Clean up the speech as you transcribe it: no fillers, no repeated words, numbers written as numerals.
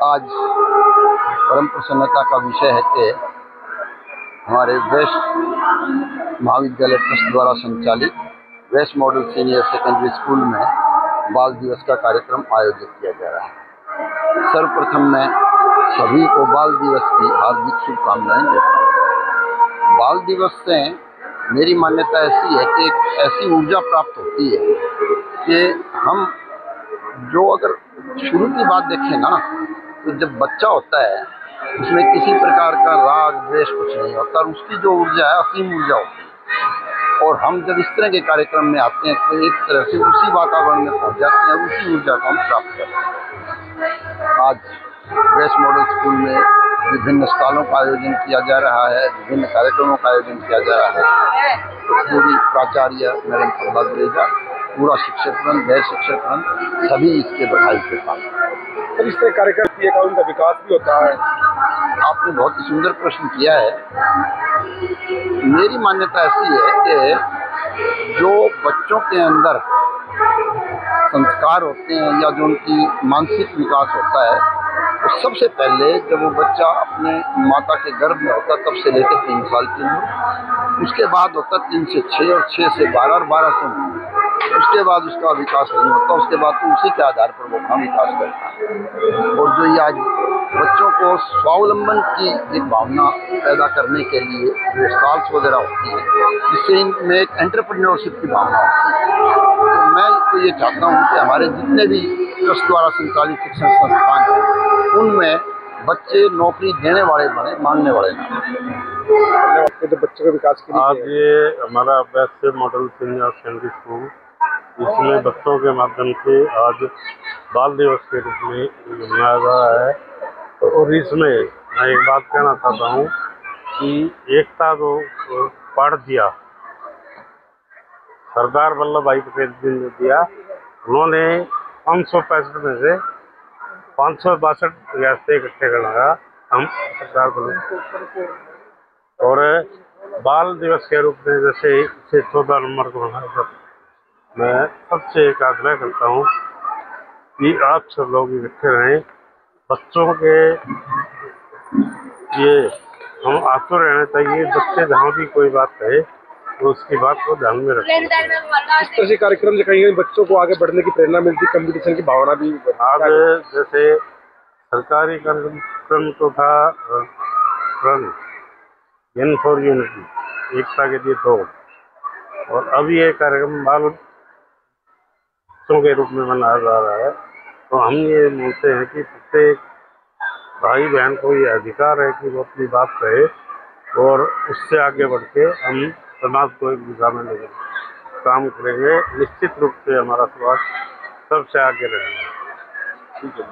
आज परम प्रसन्नता का विषय है कि हमारे वेस्ट महाविद्यालय ट्रस्ट द्वारा संचालित west model senior secondary school में बाल दिवस का कार्यक्रम आयोजित किया जा रहा है। सर्वप्रथम मैं सभी को बाल दिवस की हार्दिक शुभकामनाएं देता हूँ। बाल दिवस से मेरी मान्यता ऐसी है कि एक ऐसी ऊर्जा प्राप्त होती है कि हम जो अगर शुरू की बात देखें ना, तो जब बच्चा होता है उसमें किसी प्रकार का राग द्वेष कुछ नहीं होता और उसकी जो ऊर्जा है असीम ऊर्जा होती है। और हम जब इस तरह के कार्यक्रम में आते हैं तो एक तरह से उसी वातावरण में पहुंच जाते हैं और उसी ऊर्जा को हम प्राप्त करते हैं। आज वेस्ट मॉडल स्कूल में विभिन्न स्थानों का आयोजन किया जा रहा है, विभिन्न कार्यक्रमों का आयोजन किया जा रहा है। तो पूरी प्राचार्य मैडम प्रभात रेजा, पूरा शिक्षकगण, गैर शिक्षकगण सभी इसके बधाई के पास। सर, इस तरह कार्यक्रम किए का उनका विकास भी होता है। आपने बहुत ही सुंदर प्रश्न किया है। मेरी मान्यता ऐसी है कि जो बच्चों के अंदर संस्कार होते हैं या जो उनकी मानसिक विकास होता है, तो सबसे पहले जब वो बच्चा अपने माता के गर्भ में होता तब से लेकर 3 साल की उम्र, उसके बाद होता 3 से 6 और 6 से 12 और 12 से 19। उसके बाद उसका विकास नहीं होता, उसके बाद तो उसी के आधार पर वो अपना विकास करता है। और जो ये आज बच्चों को स्वावलंबन की एक भावना पैदा करने के लिए जो स्टॉल्स वगैरह होती है, इससे इनमें एक एंटरप्रेन्योरशिप की भावना होती है। तो मैं तो ये चाहता हूँ कि हमारे जितने भी ट्रस्ट द्वारा संचालित शिक्षण संस्थान हैं उनमें बच्चे नौकरी देने वाले बने, मांगने वाले ना। तो बच्चों के विकास के लिए आज ये हमारा west model senior secondary school, इसमें बच्चों के माध्यम से आज बाल दिवस के रूप में मनाया जा रहा है। और इसमें मैं एक बात कहना चाहता हूँ कि एकता को पाठ दिया सरदार वल्लभ भाई पटेल जी ने दिया। उन्होंने 565 में से 562 रियासतें इकट्ठे करवाया हम सरदार वल्लभ। और बाल दिवस के रूप में जैसे इसे 14 नंबर को मनाया, मैं सबसे एक आग्रह करता हूँ कि आप सब लोग इकट्ठे रहें। बच्चों के ये हम आतुर रहना चाहिए। बच्चे जहाँ भी कोई बात कहे तो उसकी बात को ध्यान में रखें। इस तरह से कार्यक्रम से कहीं बच्चों को आगे बढ़ने की प्रेरणा मिलती, कंपटीशन की भावना भी। आज जैसे सरकारी कार्यक्रम तो था रन एन फॉर यूनिटी, एकता के लिए दौड़, और अब ये कार्यक्रम बाल के रूप में मनाया जा रहा है। तो हम ये बोलते हैं कि प्रत्येक भाई बहन को ये अधिकार है कि वो अपनी बात कहे और उससे आगे बढ़ के हम समाज को एक दिशा में लेकर काम करेंगे। निश्चित रूप से हमारा समाज सबसे आगे रहेगा। ठीक है।